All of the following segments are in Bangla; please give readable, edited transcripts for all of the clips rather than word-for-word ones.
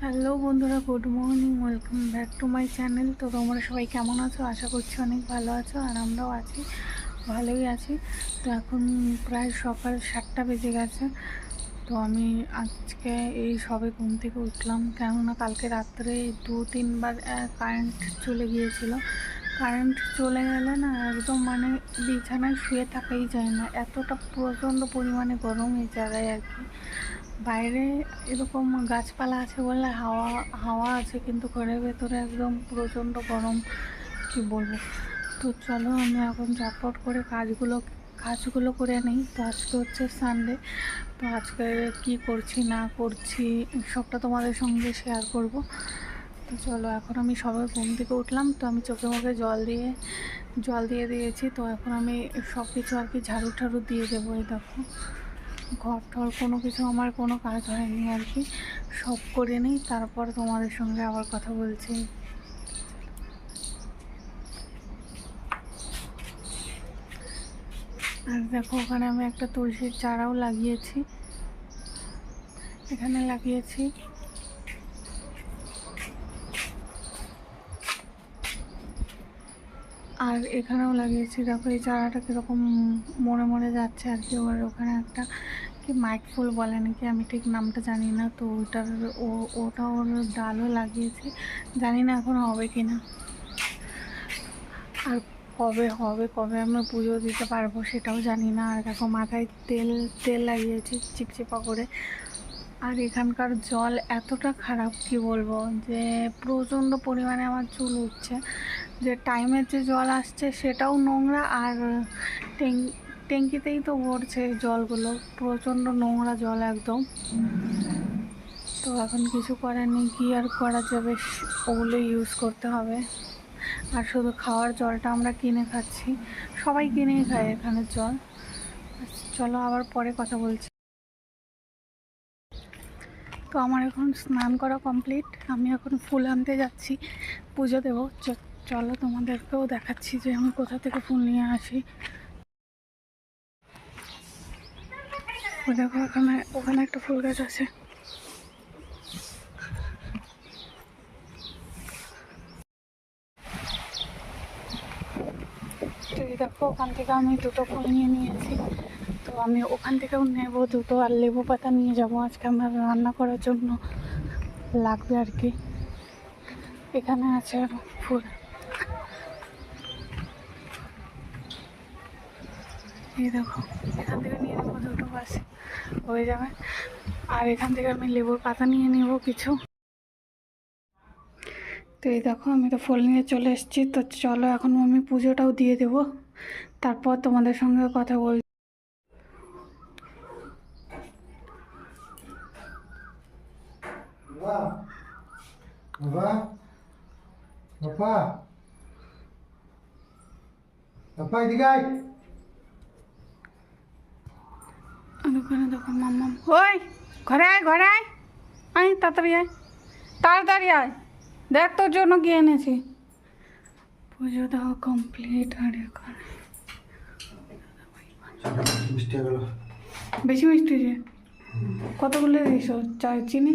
হ্যালো বন্ধুরা, good morning, welcome back to my channel. তো তোমরা সবাই কেমন আছো? আশা করছি অনেক ভালো আছো, আর আমরাও আছি, ভালোই আছি। তো এখন প্রায় সকাল 7টা বেজে গেছে। তো আমি আজকে এই সবে ঘুম থেকে উঠলাম, কেননা কালকে রাত্রে 2-3 বার কারেন্ট চলে গিয়েছিল। কারেন্ট চলে গেলে না একদম বিছানায় শুয়ে থাকাই যায় না, এতটা প্রচণ্ড পরিমাণে গরম এই জায়গায় আর কি। বাইরে এরকম গাছপালা আছে বলে হাওয়া হাওয়া আছে, কিন্তু ঘরের ভেতরে একদম প্রচণ্ড গরম, কি বলবো। তো চলো আমি এখন ঝটপট করে কাজগুলো করে নিই। তো আজকে হচ্ছে সানডে, তো আজকে কি করছি না করছি সবটা তোমাদের সঙ্গে শেয়ার করব। তো চলো, এখন আমি সবাই ঘুম থেকে উঠলাম, তো আমি চোখে মুখে জল দিয়ে দিয়েছি। তো এখন আমি সব কিছু আর কি ঝাড়ু ঠাড়ু দিয়ে দেবো। এই দেখো, ঘর টর কোনো কিছু আমার কোনো কাজ হয়নি আর কি, সব করে নিই, তারপর তোমাদের সঙ্গে আবার কথা বলছি। আর দেখো, ওখানে আমি একটা তুলসীর চারাও লাগিয়েছি, এখানে লাগিয়েছি। আর এখানেও লাগিয়েছি। দেখো এই চারাটা কীরকম মরে মরে যাচ্ছে আর কি। ওখানে একটা কি মাইক ফুল বলে নাকি, আমি ঠিক নামটা জানি না। তো ওটা ওর ডালও লাগিয়েছি, জানি না এখন হবে কি না, আর কবে আমি পুজো দিতে পারবো সেটাও জানি না। আর দেখো মাথায় তেল লাগিয়েছি চিপচিপা করে। আর এখানকার জল এতটা খারাপ, কি বলবো, যে প্রচণ্ড পরিমাণে আমার চুল উঠছে। যে টাইমের যে জল আসছে সেটাও নোংরা, আর ট্যাঙ্কিতেই তো ভরছে জলগুলো, প্রচণ্ড নোংরা জল একদম। তো এখন কিছু করার নেই, কি আর করা যাবে, ওগুলো ইউজ করতে হবে। আর শুধু খাওয়ার জলটা আমরা কিনে খাচ্ছি, সবাই কিনেই খায় এখানের জল। চলো আবার পরে কথা বলছি। তো আমার এখন স্নান করা কমপ্লিট, আমি এখন ফুল আনতে যাচ্ছি, পুজো দেবো। চলো তোমাদেরকেও দেখাচ্ছি যে আমি কোথা থেকে ফুল নিয়ে আসি। দেখো ওখানে একটা ফুল গাছ আছে। তো এই দেখো, ওখান থেকে আমি দুটো ফুল নিয়ে নিয়েছি। তো আমি ওখান থেকেও নেবো দুটো, আর লেবু পাতা নিয়ে যাবো, আজকে আমার রান্না করার জন্য লাগবে আর কি। এখানে আছে আর ফুল, এই দেখো, এখান থেকে নিয়ে নেবো দুটো, বাস হয়ে যাবে। আর এখান থেকে আমি লেবুর পাতা নিয়ে নেবো কিছু। তো এই দেখো, আমি তো ফুল নিয়ে চলে এসেছি। তো চলো এখন আমি পুজোটাও দিয়ে দেবো, তারপর তোমাদের সঙ্গে কথা বল। বাবা, বাবা, বাবা, এদিকে আয়। আর ওখানে দেখো মাম্মাম, ওই ঘরে আয়, তাড়াতাড়ি আয়, দেখ তোর জন্য কি এনেছি। পুজো দেওয়া কমপ্লিট। আর এখন মিষ্টি গেল। বেশি মিষ্টি যে কতগুলো দিস? চিনি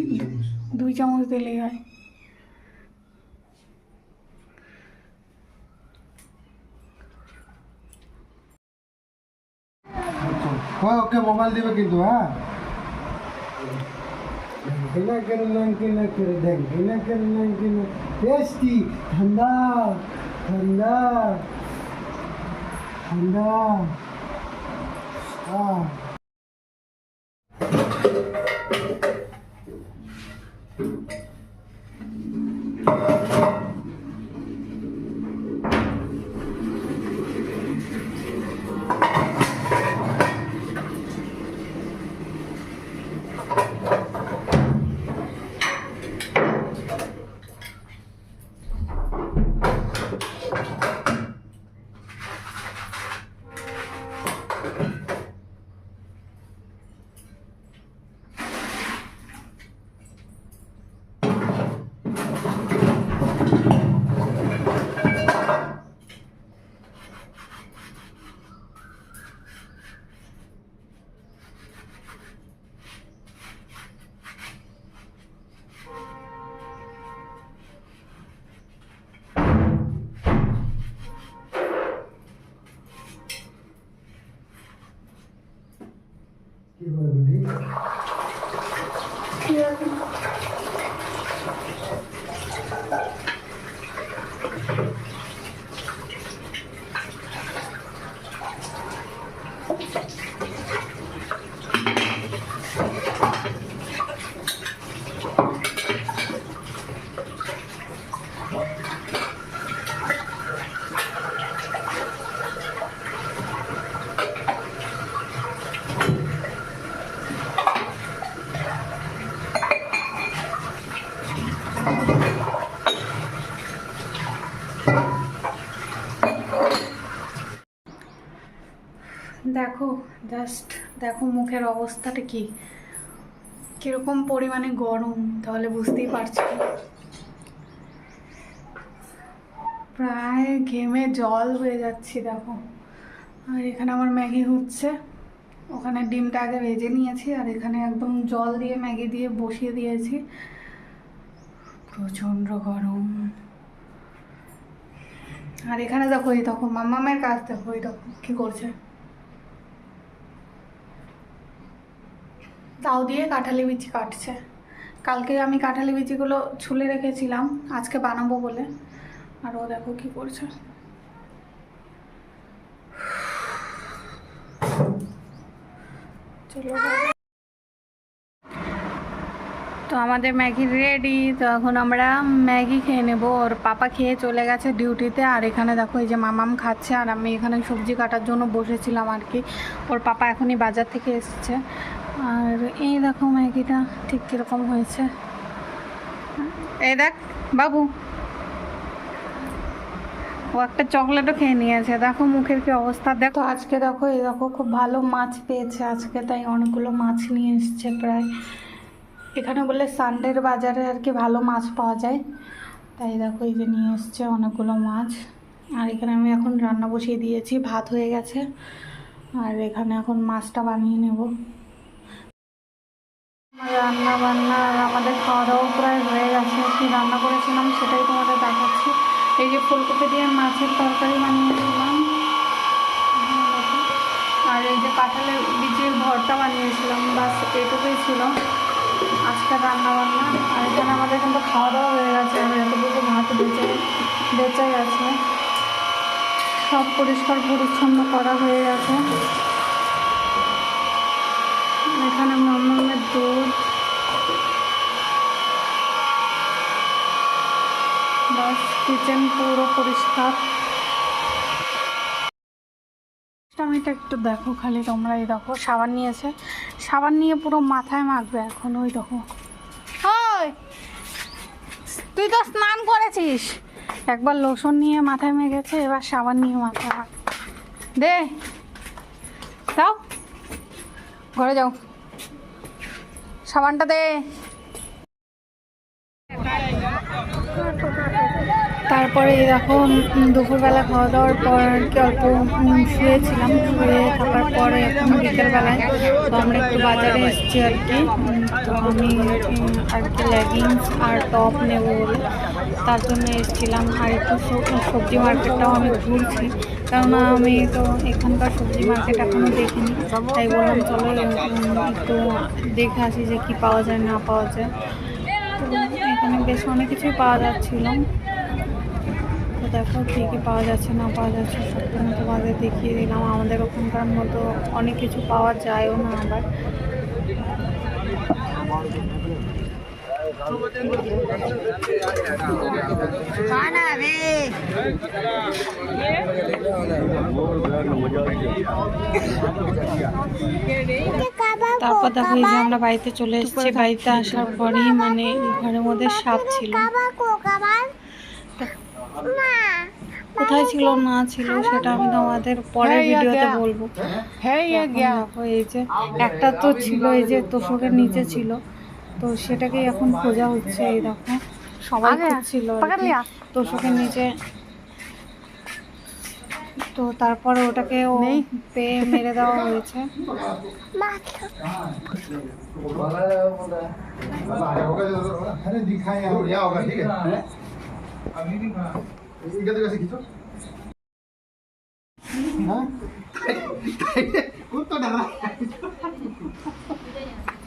2 চামচ দিলেই হয়। ওকে মোবাইল দিবে কিন্তু, হ্যাঁ। টেস্টি, ঠান্ডা ঠান্ডা ঠান্ডা। দেখো জাস্ট দেখো মুখের অবস্থাটা কি কিরকম পরিমাণে গরম, তাহলে বুঝতেই পারছো। প্রায় ঘেমে জল হয়ে যাচ্ছি দেখো। আর এখানে আমার ম্যাগি হচ্ছে, ওখানে ডিমটা আগে ভেজে নিয়েছি আর এখানে একদম জল দিয়ে ম্যাগি দিয়ে বসিয়ে দিয়েছি। প্রচণ্ড গরম। আর এখানে দেখো এই দেখো মাম্মামের কাজ দেখো, এই দেখো কী করছে, তাও দিয়ে কাঁঠালি বিচি কাটছে। কালকে আমি কাঁঠালি বিচিগুলো ছুলে রেখেছিলাম আজকে বানাবো বলে, আর ও দেখো কি করছে। চলো তো আমাদের ম্যাগি রেডি। তো এখন আমরা ম্যাগি খেয়ে নেব। ওর পাপা খেয়ে চলে গেছে ডিউটিতে, আর এখানে দেখো এই যে মামাম খাচ্ছে আর আমি এখানে সবজি কাটার জন্য বসেছিলাম আর কি। ওর পাপা এখনই বাজার থেকে এসেছে। আর এই দেখো ম্যাগিটা ঠিক কীরকম হয়েছে, এই দেখ বাবু, ও একটা চকলেটও খেয়ে নিয়েছে। দেখো মুখের কি অবস্থা। দেখো আজকে দেখো এই দেখো খুব ভালো মাছ পেয়েছে আজকে, তাই অনেকগুলো মাছ নিয়ে এসছে প্রায়। এখানে বলে সানডের বাজারে আর কি ভালো মাছ পাওয়া যায়, তাই দেখো এই যে নিয়ে এসছে অনেকগুলো মাছ। আর এখানে আমি এখন রান্না বসিয়ে দিয়েছি, ভাত হয়ে গেছে আর এখানে এখন মাছটা বানিয়ে নেব। রান্না বান্না আর আমাদের খাওয়া দাওয়া প্রায় হয়ে গেছে। কি রান্না করেছিলাম সেটাই তোমাদের দেখাচ্ছি। এই যে ফুলকপি দিয়ে মাছের তরকারি বানিয়েছিলাম, আর এই যে কাঁঠালের বীজের ভর্তা বানিয়েছিলাম, বাস এটুকুই ছিল আজকে রান্না বান্না। আর এখানে আমাদের কিন্তু খাওয়া দাওয়া হয়ে গেছে, আর এতটুকু ভাত বেঁচে গেছে, সব পরিষ্কার পরিচ্ছন্ন করা হয়ে গেছে। এখানে মামামের দুধ, বাস কিচেন পুরো পরিষ্কার। এটা একটু দেখো খালি তোমরা, এই দেখো সাবান নিয়েছে, সাবান নিয়ে পুরো মাথায় মাখবে এখন। ওই দেখো, ওই তুই তো স্নান করেছিস, একবার লোশন নিয়ে মাথায় মেখেছে, এবার সাবান নিয়ে মাথায় মাখ। দে যাও ঘরে যাও, সাবানটা দে। তারপরে দেখো দুপুরবেলা খাওয়া দাওয়ার পর আর কি অল্প শুয়েছিলাম, শুয়ে থাকার পরে এখন বিকেলবেলায় তো আমরা একটু বাজারে এসেছি আর কি। তো আমি আর কি লেগিংস আর টপ নেব বলে তার জন্য এসেছিলাম। আর একটু সবজি মার্কেটটাও আমি ঘুরছি, কেননা আমি তো এখানকার সবজি মার্কেট এখনও দেখিনি, তাই বললাম চলো একটু দেখে আসি যে কী পাওয়া যায় না পাওয়া যায়। তো এখানে বেশ অনেক কিছুই পাওয়া যাচ্ছিলো, তো দেখো কী কী পাওয়া যাচ্ছে না পাওয়া যাচ্ছে সবসময় তোমাদের দেখিয়ে দিলাম। আমাদের ওখানকার মতো অনেক কিছু পাওয়া যায়ও না আবার। তারপর দেখো এই যে আমরা বাড়িতে চলে এসেছি। বাড়িতে আসার পরেই মানে ঘরের মধ্যে সাপ ছিল, কোথায় ছিল না ছিল সেটা আমি তোমাদের পরের ভিডিওতে বলবো। দেখো এই যে একটা তো ছিল এই যে তোষকের নিচে ছিল, তো সেটাকেই এখন খোঁজা হচ্ছে। এই দেখো সবাই খুঁজছিল তোষকের নিচে, তো তারপরে ওটাকে পেয়ে মেরে দেওয়া হয়েছে।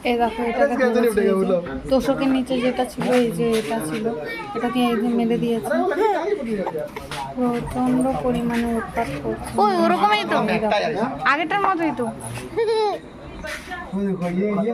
এই দেখো এটাকে ধরেছে, এই যে তোষকের নিচে যেটা ছিল, এই যে এটা ছিল, এটাকে এই যে মেরে দিয়েছে। প্রচন্ড পরিমাণে উৎপাত করছে। ওই ওরকমই তো, আগেরটার মতোই তো। वो देखो ये